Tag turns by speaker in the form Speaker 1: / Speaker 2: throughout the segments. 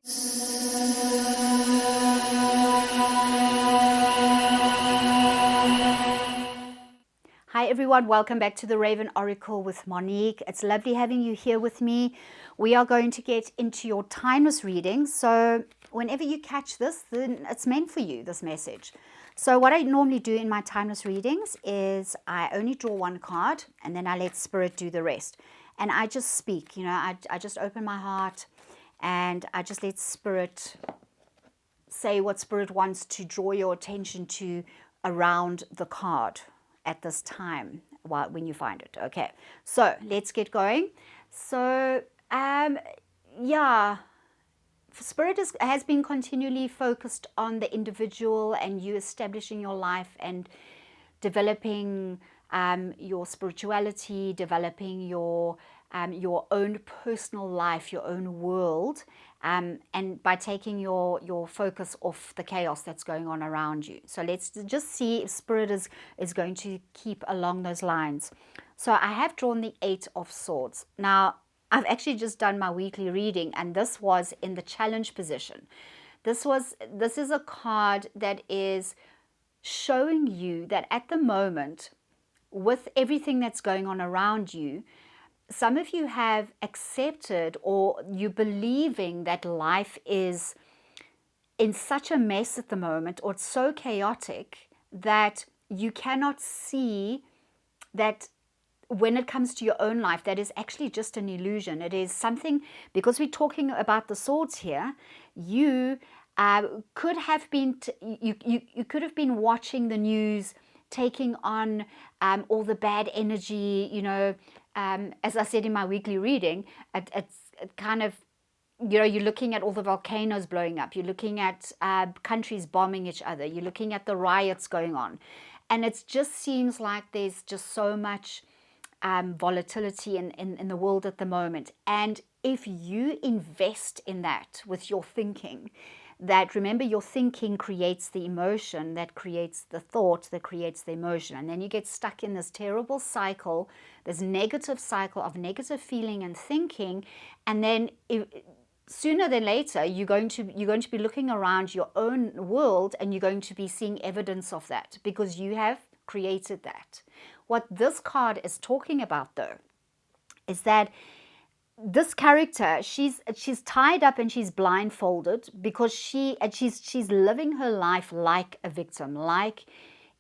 Speaker 1: Hi everyone, welcome back to the Raven Oracle with Monique. It's lovely having you here with me. We are going to get into your timeless readings. So whenever you catch this, then it's meant for you, this message. So what I normally do in my timeless readings is I only draw one card and then I let Spirit do the rest. And I just speak, I just open my heart and I just let Spirit say what Spirit wants to draw your attention to around the card at this time when you find it. Okay, so let's get going. So yeah, Spirit has been continually focused on the individual and you establishing your life and developing your spirituality, developing your own personal life, your own world, and by taking your focus off the chaos that's going on around you. So let's just see if Spirit is going to keep along those lines. So I have drawn the Eight of Swords. Now, I've actually just done my weekly reading, and this was in the challenge position. This is a card that is showing you that at the moment, with everything that's going on around you, some of you have accepted or you believing that life is in such a mess at the moment, or it's so chaotic that you cannot see that when it comes to your own life, that is actually just an illusion. It is something, because we're talking about the swords here, you could have been, you could have been watching the news, taking on all the bad energy, as I said in my weekly reading, it's kind of, you're looking at all the volcanoes blowing up. You're looking at countries bombing each other. You're looking at the riots going on. And it just seems like there's just so much volatility in the world at the moment. And if you invest in that with your thinking, that remember your thinking creates the emotion, that creates the thought, that creates the emotion. And then you get stuck in this terrible cycle, this negative cycle of negative feeling and thinking. And then sooner than later, you're going to be looking around your own world and you're going to be seeing evidence of that because you have created that. What this card is talking about, though, is that this character, she's tied up and she's blindfolded because she's living her life like a victim, like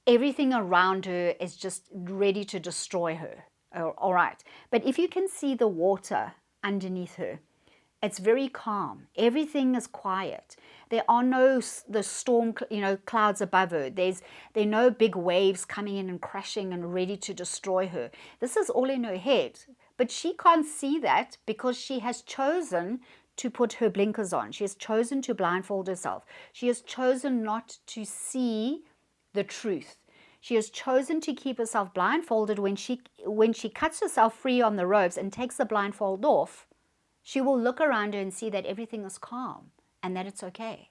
Speaker 1: everything around her is just ready to destroy her. All right, but if you can see the water underneath her, it's very calm. Everything is quiet. There are the storm, clouds above her. There are no big waves coming in and crashing and ready to destroy her. This is all in her head. But she can't see that because she has chosen to put her blinkers on. She has chosen to blindfold herself. She has chosen not to see the truth. She has chosen to keep herself blindfolded. When she cuts herself free on the ropes and takes the blindfold off, she will look around her and see that everything is calm and that it's okay.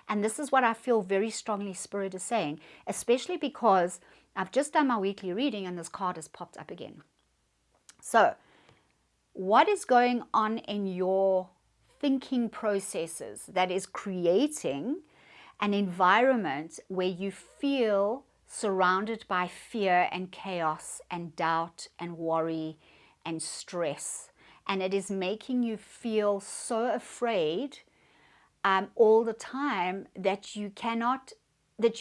Speaker 1: And this is what I feel very strongly Spirit is saying, especially because I've just done my weekly reading and this card has popped up again. So, what is going on in your thinking processes that is creating an environment where you feel surrounded by fear and chaos and doubt and worry and stress? And it is making you feel so afraid all the time that you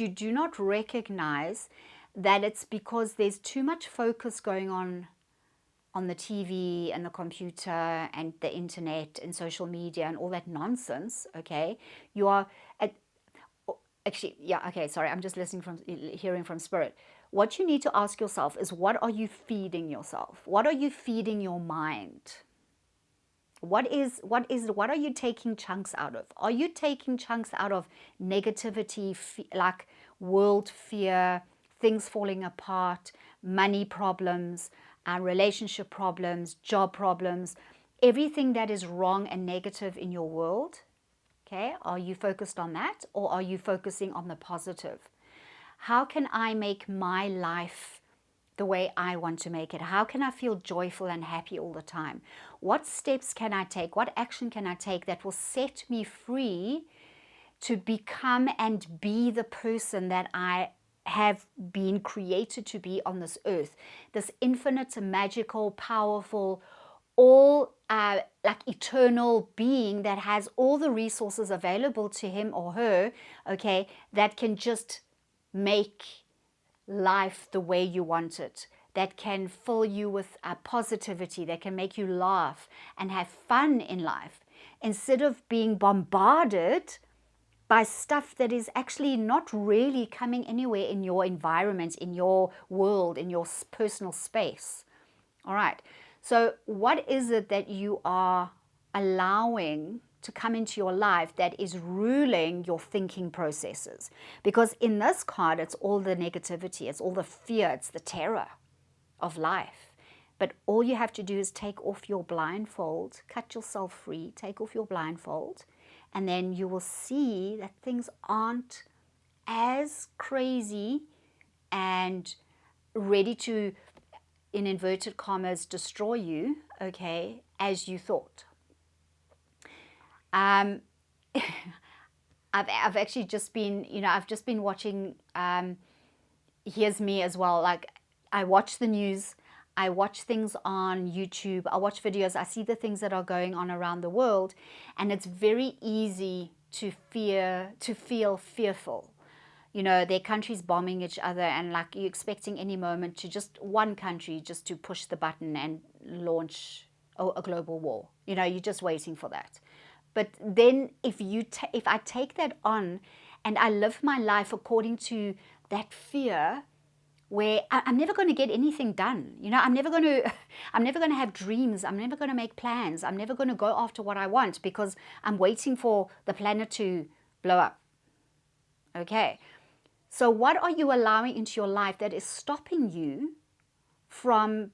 Speaker 1: do not recognize that it's because there's too much focus going on the TV and the computer and the internet and social media and all that nonsense. Okay, you are actually, yeah. Okay, sorry, I'm just hearing from Spirit. What you need to ask yourself is, what are you feeding yourself? What are you feeding your mind? What are you taking chunks out of? Are you taking chunks out of negativity, like world fear, things falling apart, money problems, relationship problems, job problems, everything that is wrong and negative in your world? Okay, are you focused on that, or are you focusing on the positive? How can I make my life the way I want to make it? How can I feel joyful and happy all the time? What steps can I take? What action can I take that will set me free to become and be the person that I have been created to be on this earth? This infinite, magical, powerful, all like eternal being that has all the resources available to him or her, okay, that can just make life the way you want it, that can fill you with positivity, that can make you laugh and have fun in life, instead of being bombarded by stuff that is actually not really coming anywhere in your environment, in your world, in your personal space. All right. So what is it that you are allowing to come into your life that is ruling your thinking processes? Because in this card, it's all the negativity, it's all the fear, it's the terror of life. But all you have to do is take off your blindfold, cut yourself free, take off your blindfold, and then you will see that things aren't as crazy and ready to, in inverted commas, destroy you, okay, as you thought. I've actually just been, I've just been watching, Here's Me as well. Like, I watch the news, I watch things on YouTube, I watch videos, I see the things that are going on around the world, and it's very easy to feel fearful. Their countries bombing each other, and like you're expecting any moment to just one country just to push the button and launch a global war. You're just waiting for that. But then if I take that on and I live my life according to that fear, where I'm never going to get anything done. I'm never going to have dreams. I'm never going to make plans. I'm never going to go after what I want because I'm waiting for the planet to blow up. Okay. So what are you allowing into your life that is stopping you from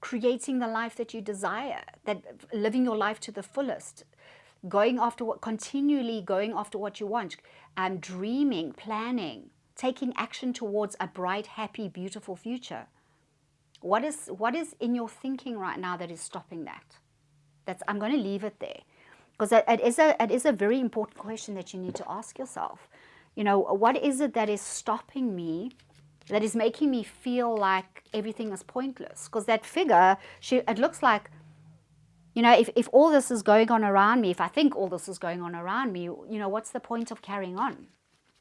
Speaker 1: creating the life that you desire, that living your life to the fullest, continually going after what you want, dreaming, planning, taking action towards a bright, happy, beautiful future? What is in your thinking right now that is stopping that? I'm going to leave it there, because it is a very important question that you need to ask yourself. What is it that is stopping me, that is making me feel like everything is pointless? Because that figure, it looks like, if all this is going on around me, if I think all this is going on around me, what's the point of carrying on?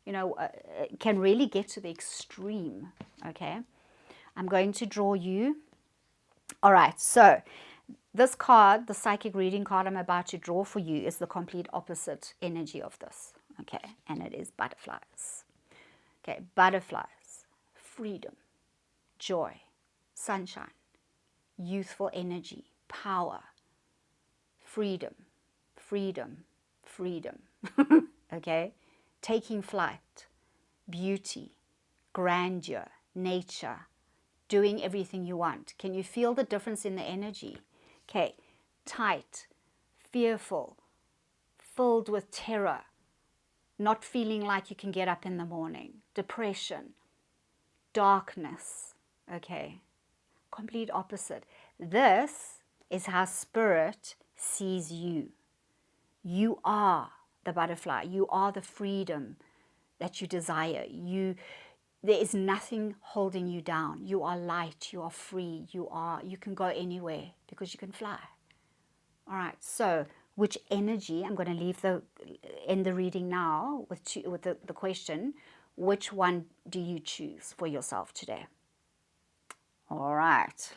Speaker 1: It can really get to the extreme, okay? I'm going to draw you. All right, so this card, the psychic reading card I'm about to draw for you, is the complete opposite energy of this, okay? And it is butterflies. Okay, butterflies, freedom, joy, sunshine, youthful energy, power, freedom, freedom, freedom, okay? Taking flight, beauty, grandeur, nature, doing everything you want. Can you feel the difference in the energy? Okay, tight, fearful, filled with terror, not feeling like you can get up in the morning, depression, darkness, okay? Complete opposite. This is how spirit sees you. You are the butterfly. You are the freedom that you desire. There is nothing holding you down. You are light. You are free. You can go anywhere because you can fly. All right. So, which energy? I'm going to end the reading now with the question: which one do you choose for yourself today? All right.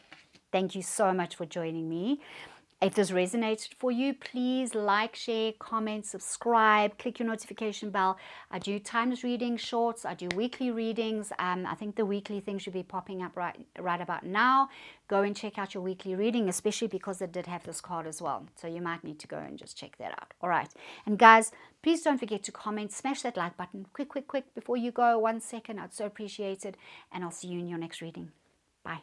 Speaker 1: Thank you so much for joining me. If this resonated for you, please like, share, comment, subscribe, click your notification bell. I do timeless readings, shorts, I do weekly readings. I think the weekly thing should be popping up right about now. Go and check out your weekly reading, especially because it did have this card as well. So you might need to go and just check that out. All right. And guys, please don't forget to comment, smash that like button, quick, before you go. 1 second, I'd so appreciate it. And I'll see you in your next reading. Bye.